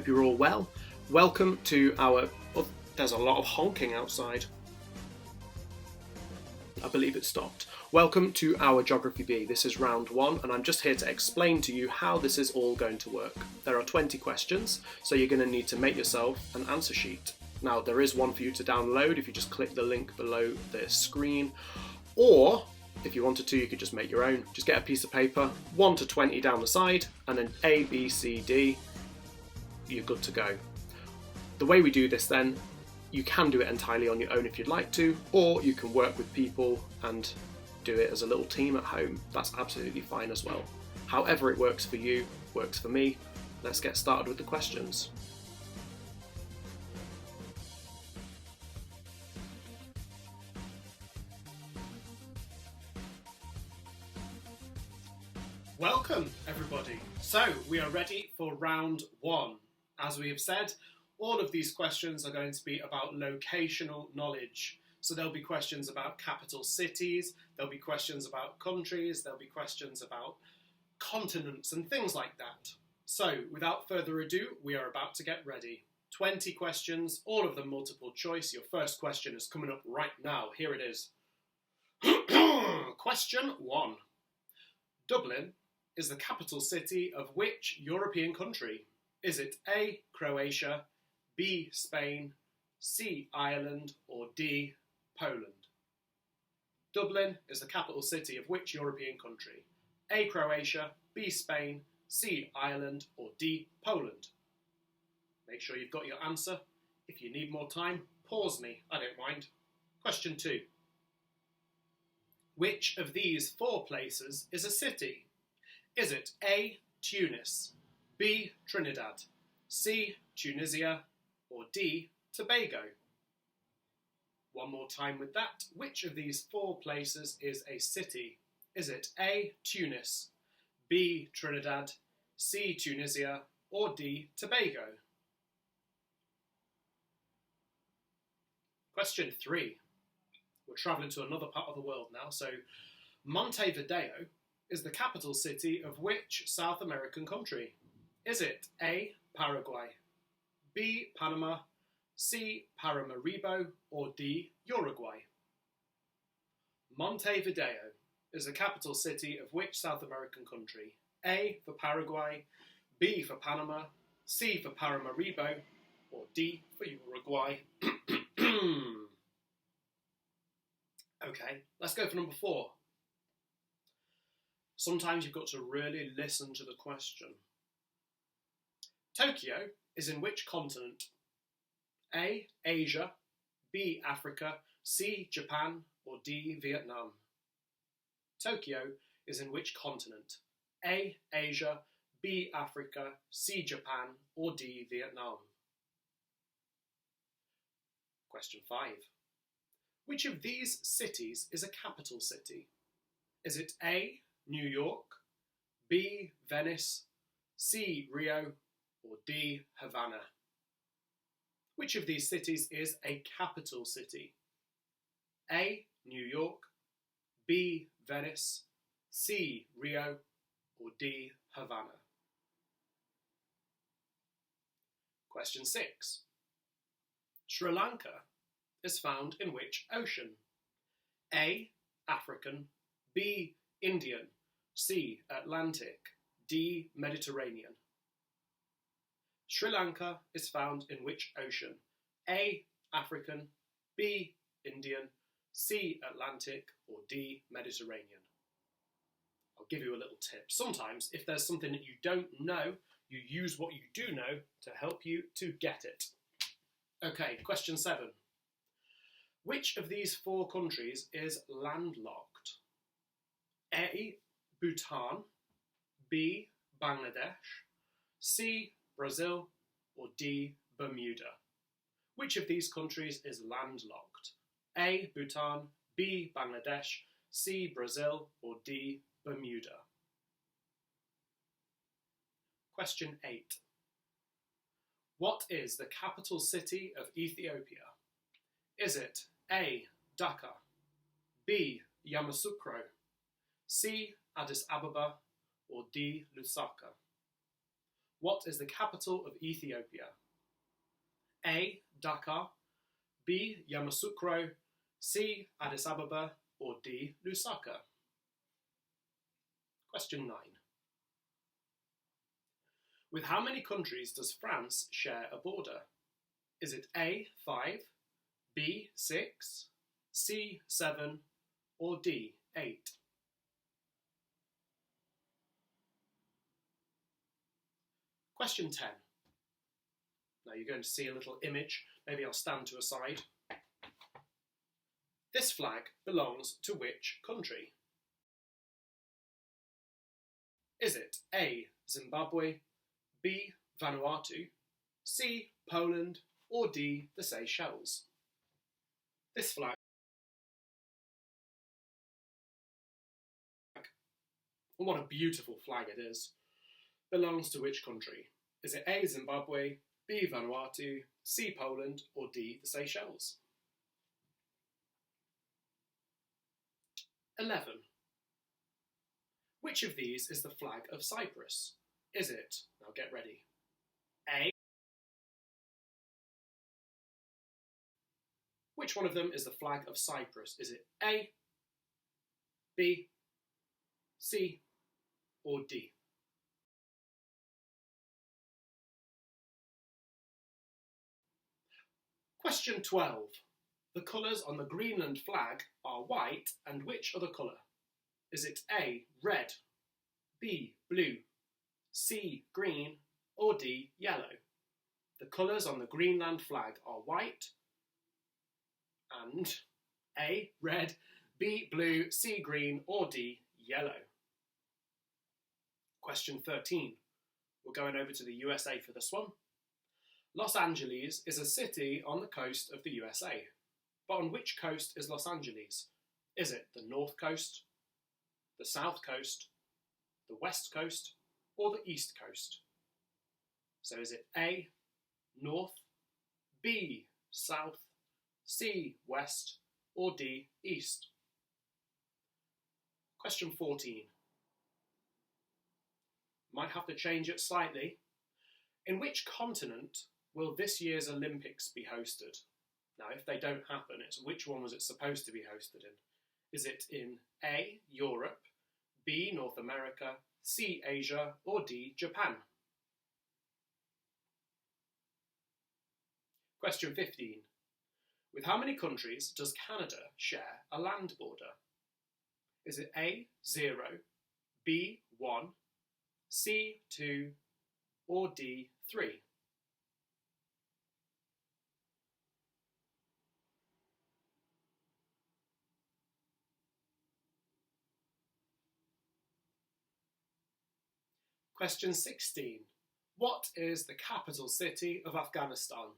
hope you're all well. Welcome to our... Oh, there's a lot of honking outside. I believe it stopped. Welcome to our Geography B. This is round 1 and I'm just here to explain to you how this is all going to work. There are 20 questions, so you're going to need to make yourself an answer sheet. Now there is one for you to download if you just click the link below the screen, or if you wanted to you could just make your own. Just get a piece of paper, 1 to 20 down the side, and then A, B, C, D, you're good to go. The way we do this then, you can do it entirely on your own if you'd like to, or you can work with people and do it as a little team at home. That's absolutely fine as well. However it works for you, works for me. Let's get started with the questions. Welcome everybody. So we are ready for round 1. As we have said, all of these questions are going to be about locational knowledge. So there'll be questions about capital cities, there'll be questions about countries, there'll be questions about continents and things like that. So without further ado, we are about to get ready. 20 questions, all of them multiple choice. Your first question is coming up right now. Here it is. Question 1. Dublin is the capital city of which European country? Is it A, Croatia, B, Spain, C, Ireland, or D, Poland? Dublin is the capital city of which European country? A, Croatia, B, Spain, C, Ireland, or D, Poland? Make sure you've got your answer. If you need more time, pause me, I don't mind. Question 2. Which of these 4 places is a city? Is it A, Tunis, B, Trinidad, C, Tunisia, or D, Tobago? One more time with that. Which of these 4 places is a city? Is it A, Tunis, B, Trinidad, C, Tunisia, or D, Tobago? Question 3. We're travelling to another part of the world now. So Montevideo is the capital city of which South American country? Is it A, Paraguay, B, Panama, C, Paramaribo, or D, Uruguay? Montevideo is the capital city of which South American country? A for Paraguay, B for Panama, C for Paramaribo, or D for Uruguay? Okay, let's go for number 4. Sometimes you've got to really listen to the question. Tokyo is in which continent? A, Asia, B, Africa, C, Japan, or D, Vietnam? Tokyo is in which continent? A, Asia, B, Africa, C, Japan, or D, Vietnam? Question 5. Which of these cities is a capital city? Is it A, New York, B, Venice, C, Rio, or D, Havana? Which of these cities is a capital city? A, New York, B, Venice, C, Rio, or D, Havana? Question 6. Sri Lanka is found in which ocean? A, African, B, Indian, C, Atlantic, D, Mediterranean? Sri Lanka is found in which ocean? A, African, B, Indian, C, Atlantic, or D, Mediterranean? I'll give you a little tip. Sometimes, if there's something that you don't know, you use what you do know to help you to get it. Okay, question 7. Which of these 4 countries is landlocked? A, Bhutan, B, Bangladesh, C, Brazil, or D, Bermuda? Which of these countries is landlocked? A, Bhutan, B, Bangladesh, C, Brazil, or D, Bermuda? Question 8. What is the capital city of Ethiopia? Is it A, Dhaka, B, Yamoussoukro, C, Addis Ababa, or D, Lusaka? What is the capital of Ethiopia? A. Dhaka, B. Yamoussoukro, C. Addis Ababa, or D. Lusaka? Question 9. With how many countries does France share a border? Is it A. 5, B. 6, C. 7, or D. 8? Question 10. Now you're going to see a little image. Maybe I'll stand to a side. This flag belongs to which country? Is it A. Zimbabwe, B. Vanuatu, C. Poland, or D. the Seychelles? This flag, what a beautiful flag it is, belongs to which country? Is it A. Zimbabwe, B. Vanuatu, C. Poland, or D. the Seychelles? 11. Which of these is the flag of Cyprus? Is it, now get ready, A. Which one of them is the flag of Cyprus? Is it A, B, C, or D? Question 12. The colours on the Greenland flag are white and which other colour? Is it A, red, B, blue, C, green, or D, yellow? The colours on the Greenland flag are white and A, red, B, blue, C, green, or D, yellow. Question 13. We're going over to the USA for this one. Los Angeles is a city on the coast of the USA. But on which coast is Los Angeles? Is it the North Coast, the South Coast, the West Coast, or the East Coast? So is it A, North, B, South, C, West, or D, East? Question 14. Might have to change it slightly. In which continent will this year's Olympics be hosted? Now, if they don't happen, it's which one was it supposed to be hosted in? Is it in A, Europe, B, North America, C, Asia, or D, Japan? Question 15. With how many countries does Canada share a land border? Is it A, 0, B, 1, C, 2, or D, 3? Question 16. What is the capital city of Afghanistan?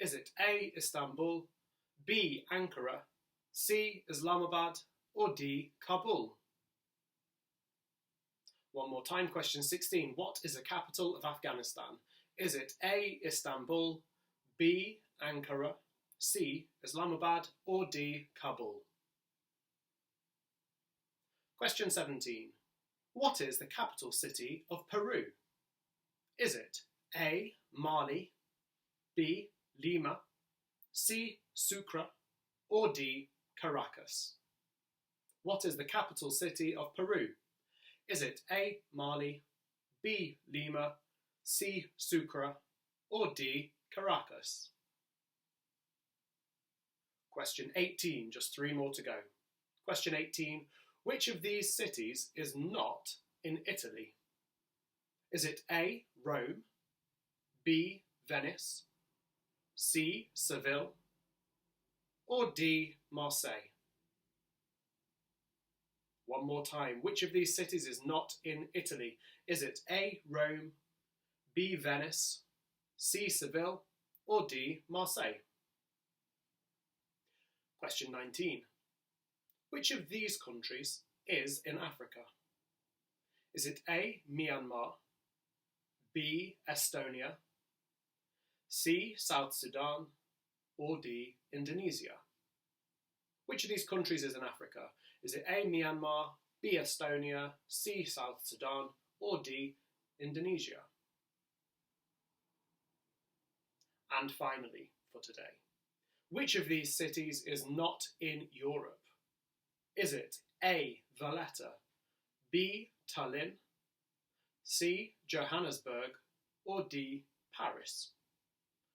Is it A, Istanbul, B, Ankara, C, Islamabad, or D, Kabul? One more time, question 16. What is the capital of Afghanistan? Is it A, Istanbul, B, Ankara, C, Islamabad, or D, Kabul? Question 17. What is the capital city of Peru? Is it A, Mali, B, Lima, C, Sucre, or D, Caracas? What is the capital city of Peru? Is it A, Mali, B, Lima, C, Sucre, or D, Caracas? Question 18, just 3 more to go. Question 18, which of these cities is not in Italy? Is it A, Rome, B, Venice, C, Seville, or D, Marseille? One more time. Which of these cities is not in Italy? Is it A, Rome, B, Venice, C, Seville, or D, Marseille? Question 19. Which of these countries is in Africa? Is it A, Myanmar, B, Estonia, C, South Sudan, or D, Indonesia? Which of these countries is in Africa? Is it A, Myanmar, B, Estonia, C, South Sudan, or D, Indonesia? And finally, for today, which of these cities is not in Europe? Is it A. Valletta, B. Tallinn, C. Johannesburg, or D. Paris?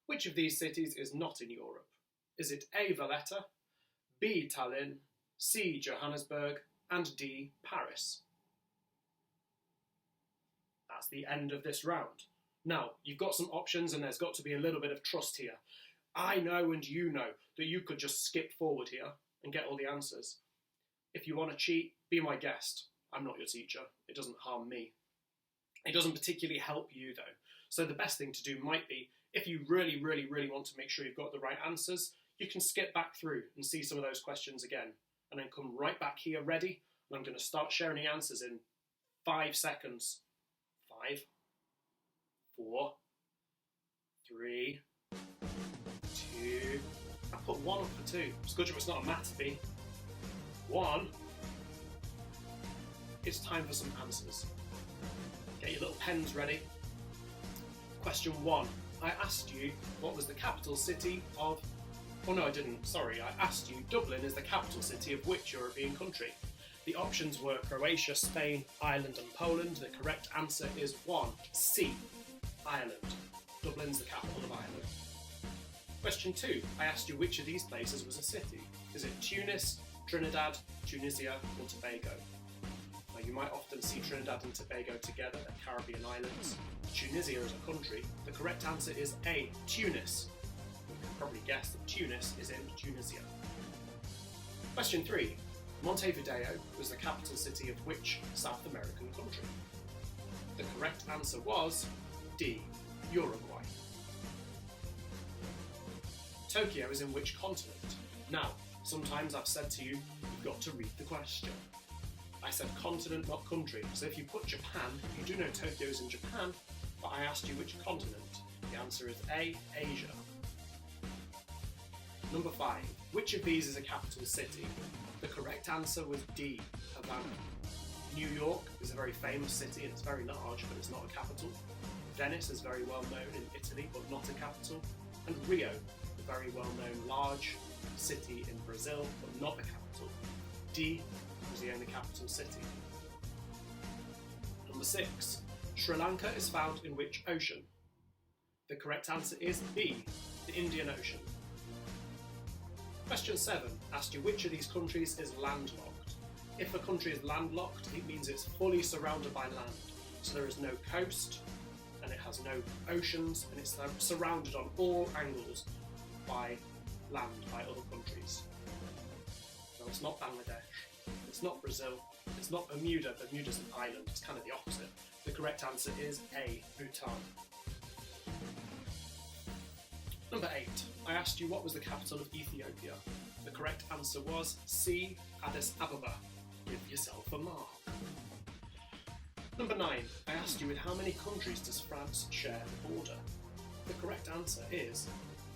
Which of these cities is not in Europe? Is it A. Valletta, B. Tallinn, C. Johannesburg, and D. Paris? That's the end of this round. Now, you've got some options and there's got to be a little bit of trust here. I know and you know that you could just skip forward here and get all the answers. If you want to cheat, be my guest. I'm not your teacher. It doesn't harm me. It doesn't particularly help you though. So the best thing to do might be, if you really, really, really want to make sure you've got the right answers, you can skip back through and see some of those questions again, and then come right back here ready, and I'm going to start sharing the answers in 5 seconds. 5, 4, 3, 2, I put 1 up for 2. It's good if it's not a maths bee. 1. It's time for some answers. Get your little pens ready. Question 1. I asked you what was the capital city of... Oh no, I didn't. Sorry, I asked you Dublin is the capital city of which European country? The options were Croatia, Spain, Ireland and Poland. The correct answer is 1. C. Ireland. Dublin's the capital of Ireland. Question 2. I asked you which of these places was a city. Is it Tunis, Trinidad, Tunisia or Tobago? Now you might often see Trinidad and Tobago together at Caribbean islands. Tunisia is a country. The correct answer is A. Tunis. You can probably guess that Tunis is in Tunisia. Question 3. Montevideo was the capital city of which South American country? The correct answer was D. Uruguay. Tokyo is in which continent? Now, sometimes I've said to you, you've got to read the question. I said continent, not country, so if you put Japan, you do know Tokyo is in Japan, but I asked you which continent. The answer is A. Asia. Number 5. Which of these is a capital city? The correct answer was D. Havana. New York is a very famous city and it's very large, but it's not a capital. Venice is very well known in Italy, but not a capital. And Rio, a very well known large city in Brazil, but not a capital. D was the only capital city. Number 6. Sri Lanka is found in which ocean? The correct answer is B. The Indian Ocean. Question 7 asked you which of these countries is landlocked. If a country is landlocked, it means it's fully surrounded by land. So there is no coast, and it has no oceans, and it's surrounded on all angles by land, by other countries. No, it's not Bangladesh, it's not Brazil, it's not Bermuda. Bermuda's an island, it's kind of the opposite. The correct answer is A. Bhutan. Number 8. I asked you what was the capital of Ethiopia. The correct answer was C. Addis Ababa. Give yourself a mark. Number 9. I asked you with how many countries does France share the border? The correct answer is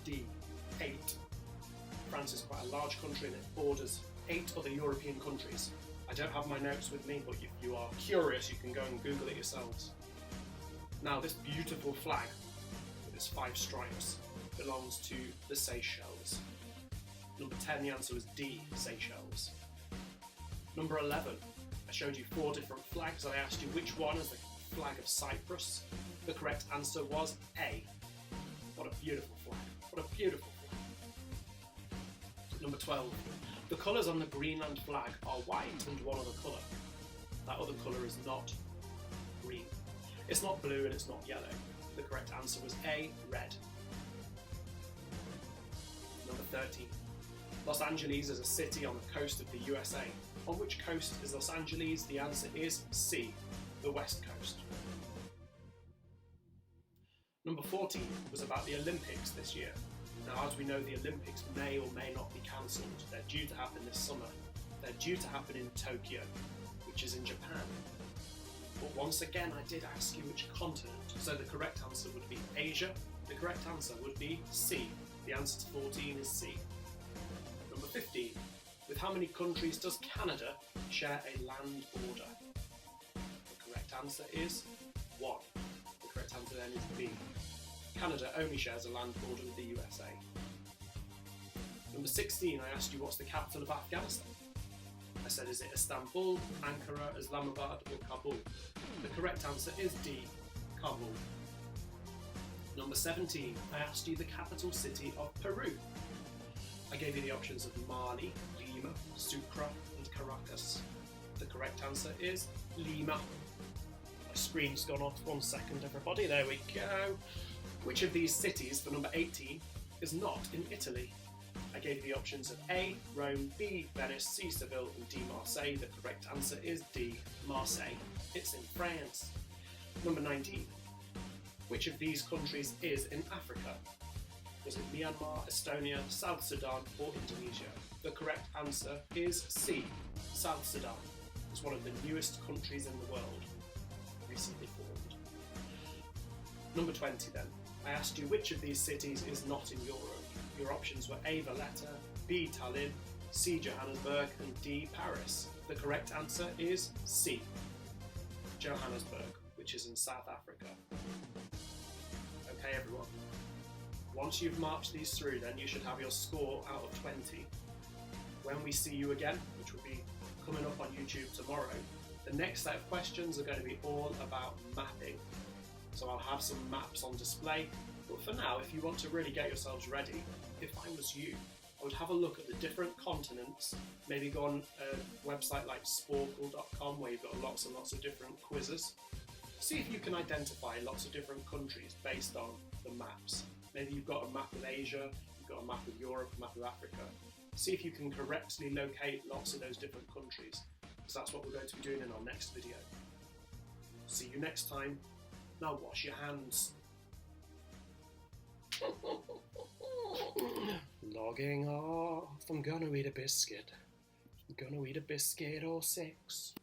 D. 8. France is quite a large country and it borders 8 other European countries. I don't have my notes with me, but if you are curious, you can go and Google it yourselves. Now, this beautiful flag with its 5 stripes belongs to the Seychelles. Number 10, the answer was D, Seychelles. Number 11, I showed you 4 different flags and I asked you which one is the flag of Cyprus. The correct answer was A. What a beautiful flag. What a beautiful flag. Number 12, the colours on the Greenland flag are white and one other colour. That other colour is not green. It's not blue and it's not yellow. The correct answer was A, red. Number 13. Los Angeles is a city on the coast of the USA. On which coast is Los Angeles? The answer is C, the west coast. Number 14 was about the Olympics this year. Now, as we know, the Olympics may or may not be cancelled. They're due to happen this summer. They're due to happen in Tokyo, which is in Japan. But once again, I did ask you which continent, so the correct answer would be Asia. The correct answer would be C. The answer to 14 is C. Number 15. With how many countries does Canada share a land border? The correct answer is 1. The correct answer then is B. Canada only shares a land border with the USA. Number 16, I asked you what's the capital of Afghanistan. I said, is it Istanbul, Ankara, Islamabad or Kabul? The correct answer is D, Kabul. Number 17, I asked you the capital city of Peru. I gave you the options of Mali, Lima, Sucre and Caracas. The correct answer is Lima. My screen's gone off, 1 second everybody, there we go. Which of these cities, for number 18, is not in Italy? I gave you the options of A, Rome, B, Venice, C, Seville and D, Marseille. The correct answer is D, Marseille. It's in France. Number 19. Which of these countries is in Africa? Was it Myanmar, Estonia, South Sudan or Indonesia? The correct answer is C, South Sudan. It's one of the newest countries in the world, recently formed. Number 20 then. I asked you which of these cities is not in Europe. Your options were A, Valletta, B, Tallinn, C, Johannesburg and D, Paris. The correct answer is C, Johannesburg, which is in South Africa. Okay everyone, once you've marched these through then you should have your score out of 20. When we see you again, which will be coming up on YouTube tomorrow, the next set of questions are going to be all about mapping. So I'll have some maps on display, but for now, if you want to really get yourselves ready, if I was you, I would have a look at the different continents, maybe go on a website like sporkle.com where you've got lots and lots of different quizzes. See if you can identify lots of different countries based on the maps. Maybe you've got a map of Asia, you've got a map of Europe, a map of Africa. See if you can correctly locate lots of those different countries, because that's what we're going to be doing in our next video. See you next time. Now wash your hands. Logging off. I'm gonna eat a biscuit. I'm gonna eat a biscuit or 6.